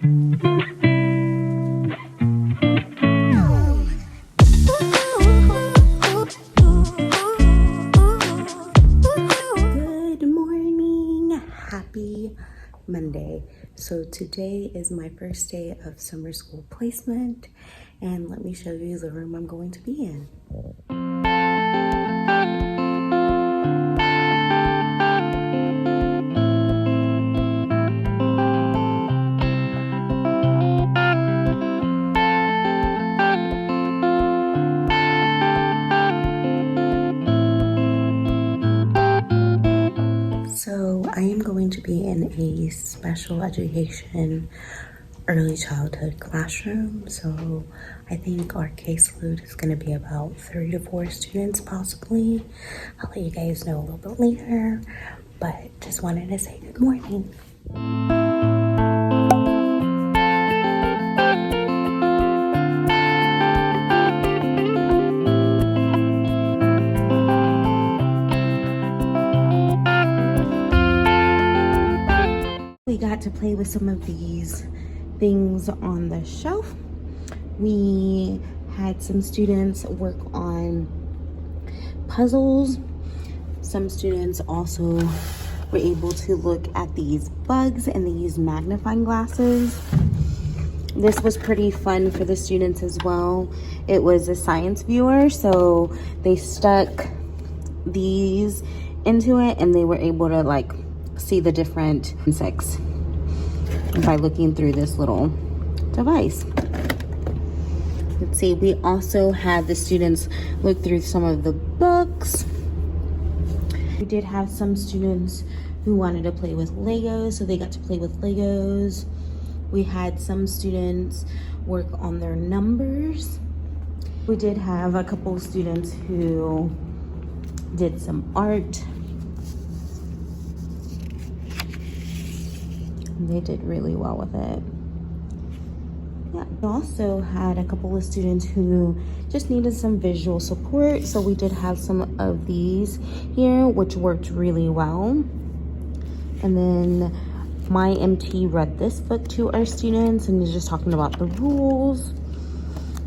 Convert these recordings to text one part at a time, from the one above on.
Good morning, happy Monday. So today is my first day of summer school placement, and let me show you the room I'm going to be in. So I am going to be in a special education early childhood classroom. So I think our caseload is going to be about 3 to 4 students possibly. I'll let you guys know a little bit later, but just wanted to say good morning. We got to play with some of these things on the shelf. We had some students work on puzzles. Some students also were able to look at these bugs, and they used magnifying glasses. This was pretty fun for the students as well. It was a science viewer, so they stuck these into it and they were able to like see the different insects by looking through this little device. Let's see, we also had the students look through some of the books. We did have some students who wanted to play with Legos, so they got to play with Legos. We had some students work on their numbers. We did have a couple of students who did some art. They did really well with it. Yeah, we also had a couple of students who just needed some visual support, so we did have some of these here, which worked really well. And then my MT read this book to our students and is just talking about the rules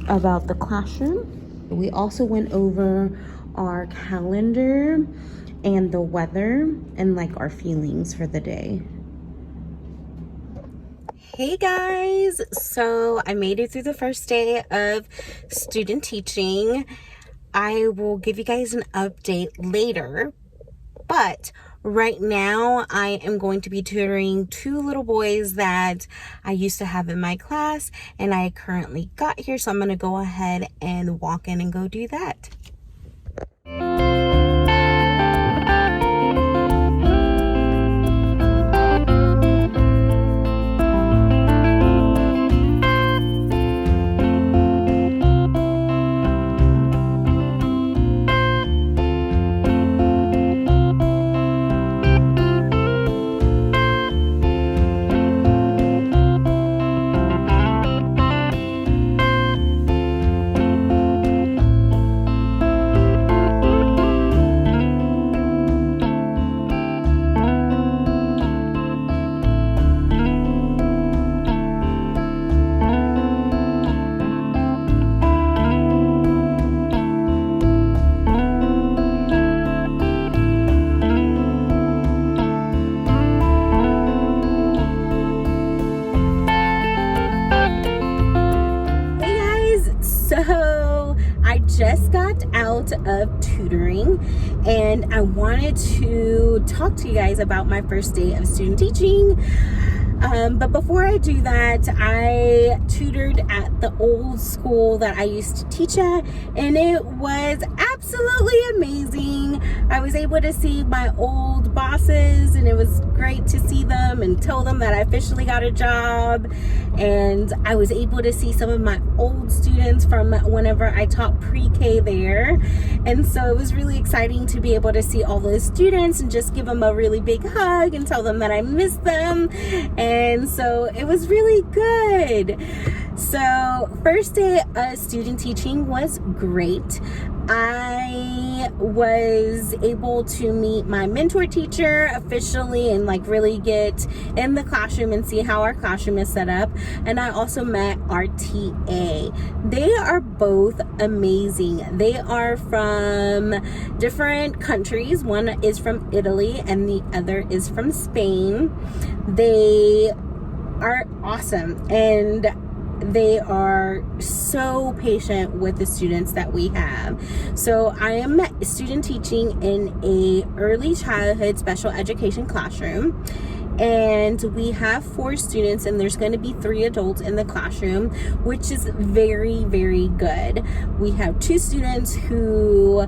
about the classroom. We also went over our calendar and the weather and like our feelings for the day. Hey guys, so I made it through the first day of student teaching. I will give you guys an update later, but right now I am going to be tutoring 2 little boys that I used to have in my class, and I currently got here, so I'm going to go ahead and walk in and go do that. So I just got out of tutoring and I wanted to talk to you guys about my first day of student teaching. But before I do that, I tutored at the old school that I used to teach at, and it was absolutely amazing. I was able to see my old bosses, and it was great to see them and tell them that I officially got a job. And I was able to see some of my old students from whenever I taught pre-K there. And so it was really exciting to be able to see all those students and just give them a really big hug and tell them that I miss them. And so it was really good. So first day of student teaching was great. I was able to meet my mentor teacher officially and like really get in the classroom and see how our classroom is set up. And I also met our TA. They are both amazing. They are from different countries. One is from Italy and the other is from Spain. They are awesome, and they are so patient with the students that we have. So I am student teaching in a early childhood special education classroom, and we have 4 students, and there's going to be 3 adults in the classroom, which is very, very good. We have 2 students who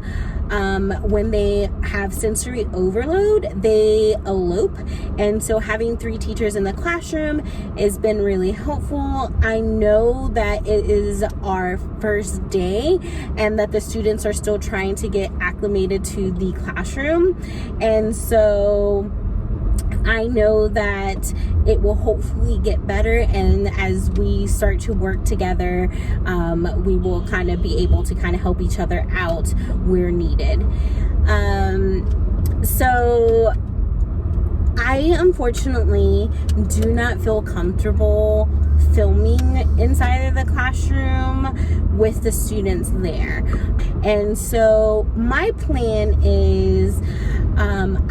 when they have sensory overload, they elope, and so having 3 teachers in the classroom has been really helpful. I know that it is our first day and that the students are still trying to get acclimated to the classroom, and so I know that it will hopefully get better, and as we start to work together, we will kind of be able to kind of help each other out where needed. So I unfortunately do not feel comfortable filming inside of the classroom with the students there. And so my plan is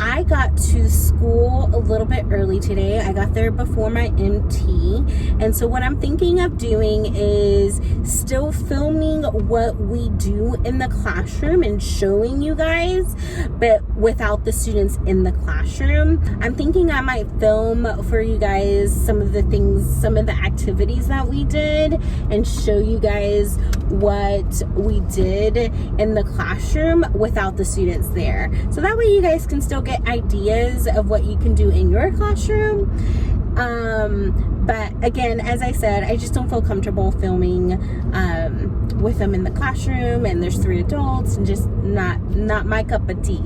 I got to school a little bit early today. I got there before my MT. And so what I'm thinking of doing is still filming what we do in the classroom and showing you guys, but without the students in the classroom. I'm thinking I might film for you guys some of the things, some of the activities that we did, and show you guys what we did in the classroom without the students there. So that way you guys can still get ideas of what you can do in your classroom. But again, as I said, I just don't feel comfortable filming with them in the classroom, and there's 3 adults, and just not my cup of tea.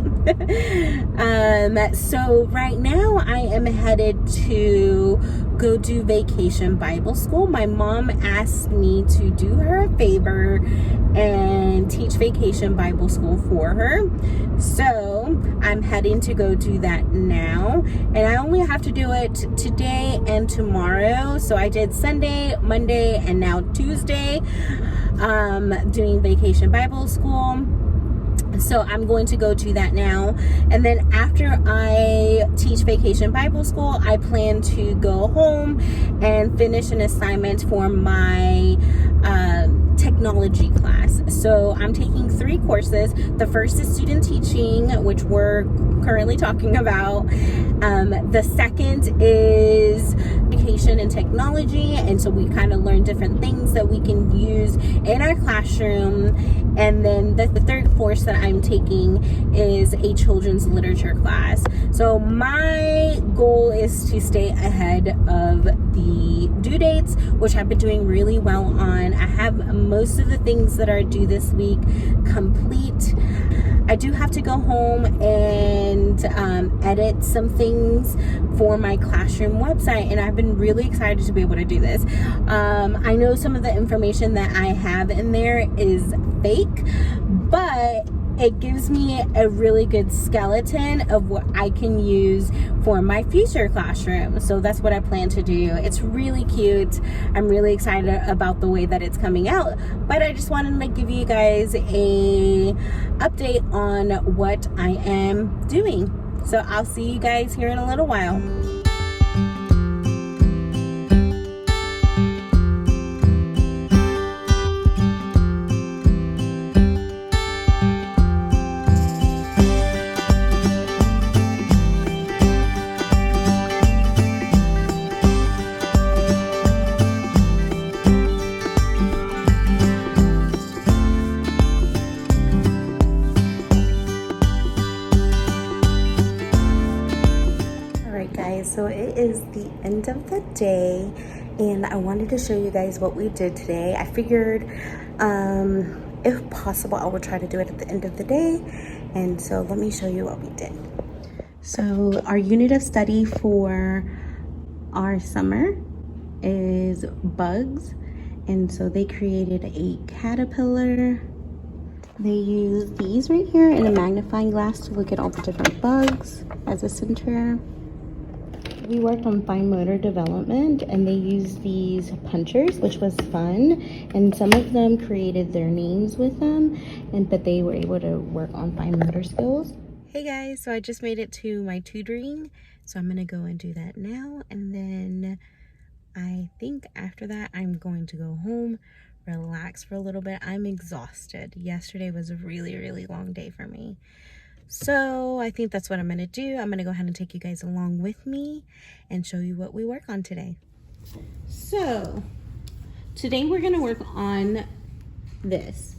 So right now I am headed to go do Vacation Bible School. My mom asked me to do her a favor and teach Vacation Bible School for her. So I'm heading to go do that now, and I only have to do it today and tomorrow. So I did Sunday, Monday, and now Tuesday, doing Vacation Bible School. So I'm going to go do that now, and then after I teach Vacation Bible School, I plan to go home and finish an assignment for my technology class. So I'm taking 3 courses. The first is student teaching, which we're currently talking about. The second is education and technology, and so we kind of learn different things that we can use in our classroom. And then the third course that I'm taking is a children's literature class. So my goal is to stay ahead of the due dates, which I've been doing really well on. I have most of the things that are due this week complete. I do have to go home and edit some things for my classroom website, and I've been really excited to be able to do this. I know some of the information that I have in there is fake, but it gives me a really good skeleton of what I can use for my future classroom. So that's what I plan to do. It's really cute. I'm really excited about the way that it's coming out, but I just wanted to give you guys a update on what I am doing. So I'll see you guys here in a little while. So it is the end of the day, and I wanted to show you guys what we did today. I figured if possible I would try to do it at the end of the day, and so let me show you what we did. So our unit of study for our summer is bugs, and so they created a caterpillar, They use these right here and a magnifying glass to look at all the different bugs as a center. We worked on fine motor development and they used these punchers, which was fun. And some of them created their names with them, but they were able to work on fine motor skills. Hey guys, so I just made it to my tutoring. So I'm gonna go and do that now. And then I think after that, I'm going to go home, relax for a little bit. I'm exhausted. Yesterday was a really, really long day for me. So I think that's what I'm gonna do. I'm gonna go ahead and take you guys along with me and show you what we work on today. So today we're gonna work on this.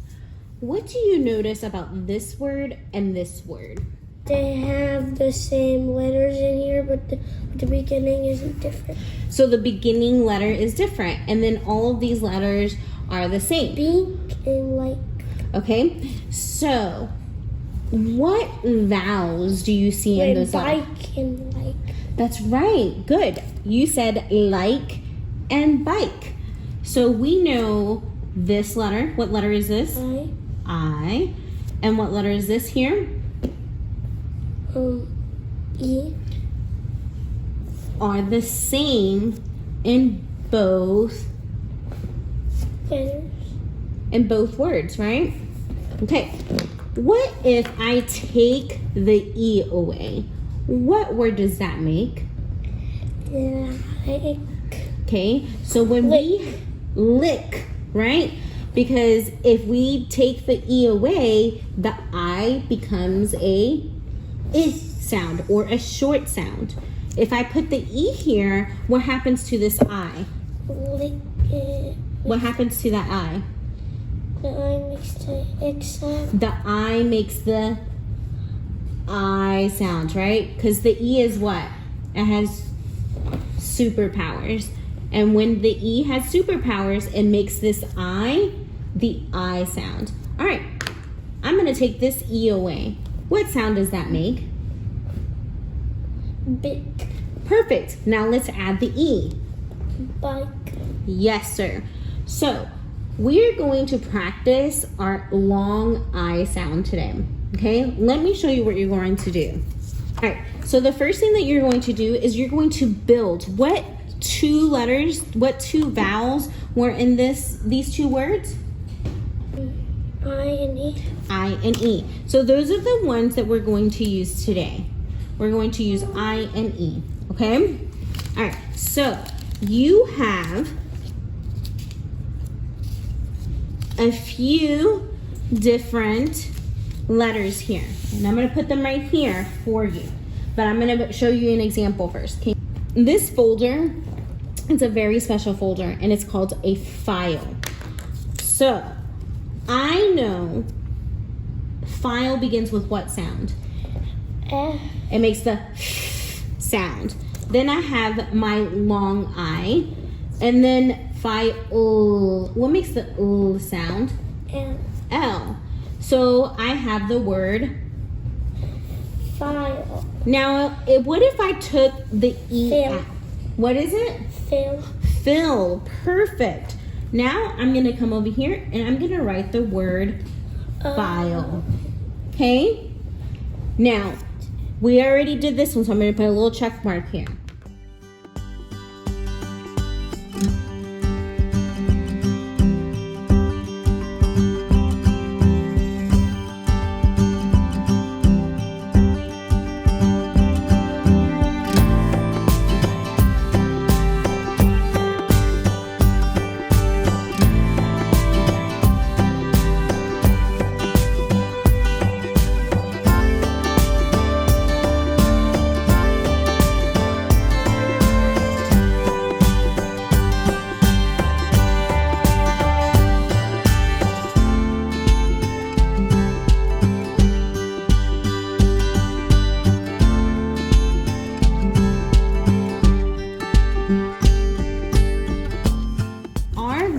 What do you notice about this word and this word? They have the same letters in here, but the beginning isn't different. So the beginning letter is different, and then all of these letters are the same. Bink and like. Okay, so what vowels do you see in those letters? Bike and like. That's right. Good. You said like and bike. So we know this letter. What letter is this? I. And what letter is this here? E. Are the same in both Letters. In both words, right? Okay. What if I take the E away? What word does that make? Like. Okay, so when we lick, right? Because if we take the E away, the I becomes a I sound or a short sound. If I put the E here, what happens to this I? Lick it. What happens to that I? The I makes the X sound. The I makes the I sound, right? Because the E is what? It has superpowers. And when the E has superpowers, it makes this I the I sound. All right, I'm gonna take this E away. What sound does that make? Big. Perfect. Now let's add the E. Bike. Yes, sir. So we're going to practice our long I sound today. Okay, let me show you what you're going to do. All right, so the first thing that you're going to do is you're going to build. What two vowels were in these two words? I and E. I and E. So those are the ones that we're going to use today. We're going to use I and E, okay? All right, so you have a few different letters here. And I'm gonna put them right here for you. But I'm gonna show you an example first, okay? This folder, it's a very special folder and it's called a file. So, I know file begins with what sound? It makes the sound. Then I have my long I, and then file. What makes the sound? L. L. So I have the word File. Now, what if I took the E Fill. out? What is it? Fill. Fill. Perfect. Now I'm going to come over here and I'm going to write the word file. Okay? Now, we already did this one, so I'm going to put a little check mark here.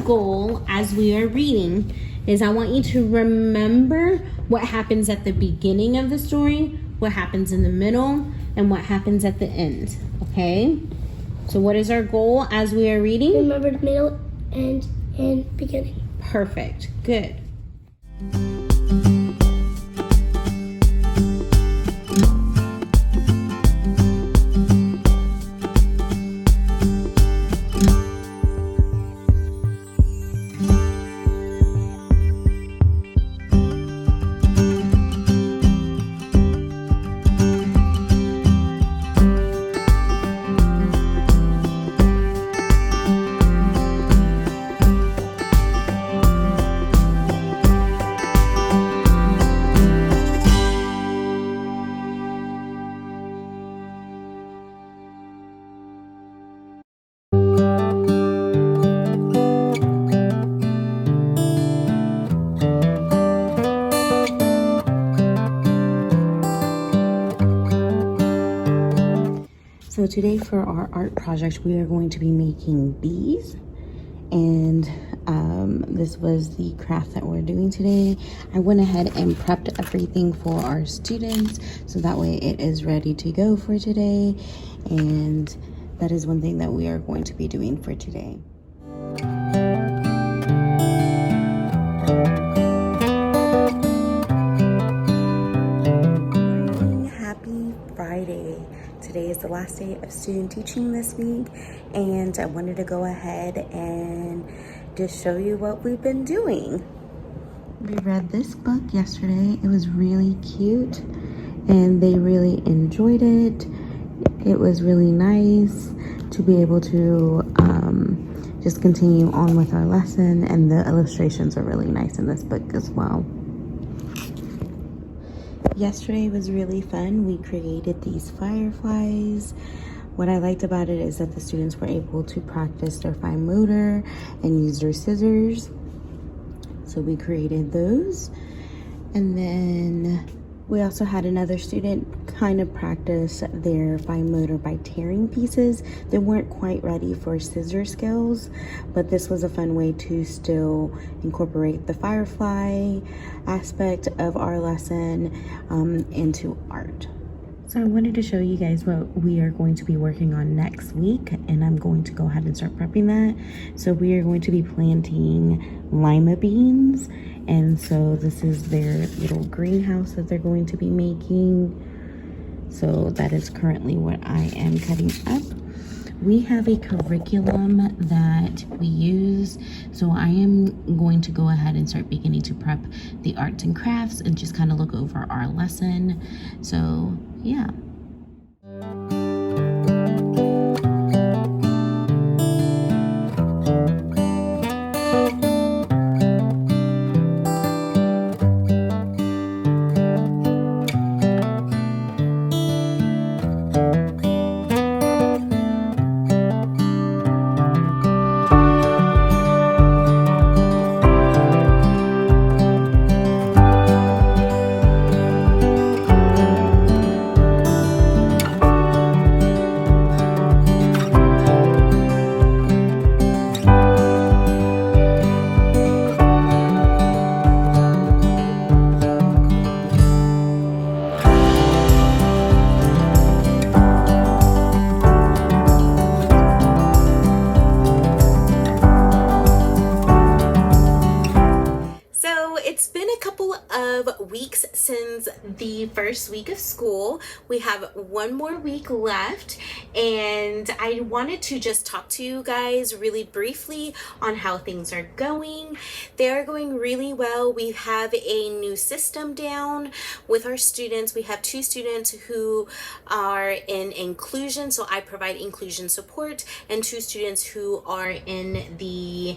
Goal as we are reading is I want you to remember what happens at the beginning of the story, what happens in the middle, and what happens at the end. Okay? So what is our goal as we are reading? Remember the middle, end, and beginning. Perfect. Good. So today for our art project, we are going to be making bees. And this was the craft that we're doing today. I went ahead and prepped everything for our students, so that way it is ready to go for today. And that is one thing that we are going to be doing for today. Happy Friday. Today is the last day of student teaching this week, and I wanted to go ahead and just show you what we've been doing. We read this book yesterday. It was really cute and they really enjoyed it. It was really nice to be able to just continue on with our lesson, and the illustrations are really nice in this book as well. Yesterday was really fun. We created these fireflies. What I liked about it is that the students were able to practice their fine motor and use their scissors. So we created those. And then we also had another student kind of practice their fine motor by tearing pieces. They weren't quite ready for scissor skills, but this was a fun way to still incorporate the firefly aspect of our lesson into art. So I wanted to show you guys what we are going to be working on next week, and I'm going to go ahead and start prepping that. So we are going to be planting lima beans, and so this is their little greenhouse that they're going to be making. So that is currently what I am cutting up. We have a curriculum that we use, so I am going to go ahead and start beginning to prep the arts and crafts and just kind of look over our lesson. So yeah. It's been a couple of weeks since the first week of school. We have one more week left, and I wanted to just talk to you guys really briefly on how things are going. They are going really well. We have a new system down with our students. We have 2 students who are in inclusion, so I provide inclusion support, and 2 students who are in the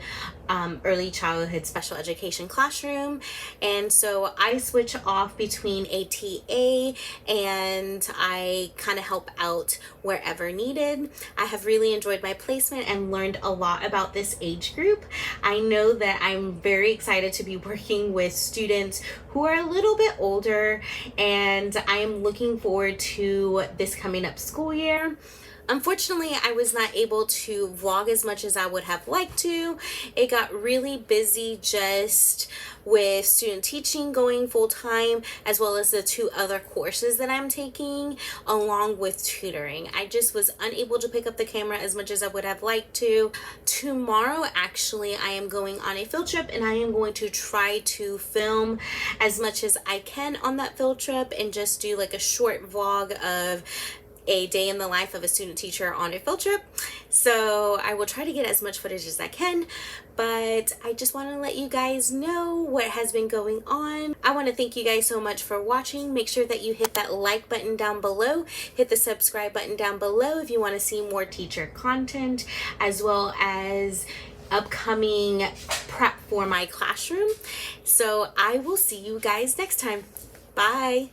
early childhood special education classroom. And so I switch off between ATA and I kind of help out wherever needed. I have really enjoyed my placement and learned a lot about this age group. I know that I'm very excited to be working with students who are a little bit older, and I am looking forward to this coming up school year. Unfortunately, I was not able to vlog as much as I would have liked to. It got really busy just with student teaching going full time, as well as the 2 other courses that I'm taking, along with tutoring. I just was unable to pick up the camera as much as I would have liked to. Tomorrow, actually, I am going on a field trip, and I am going to try to film as much as I can on that field trip and just do like a short vlog of a day in the life of a student teacher on a field trip. So I will try to get as much footage as I can, but I just want to let you guys know what has been going on. I want to thank you guys so much for watching. Make sure that you hit that like button down below, hit the subscribe button down below if you want to see more teacher content, as well as upcoming prep for my classroom. So I will see you guys next time. Bye.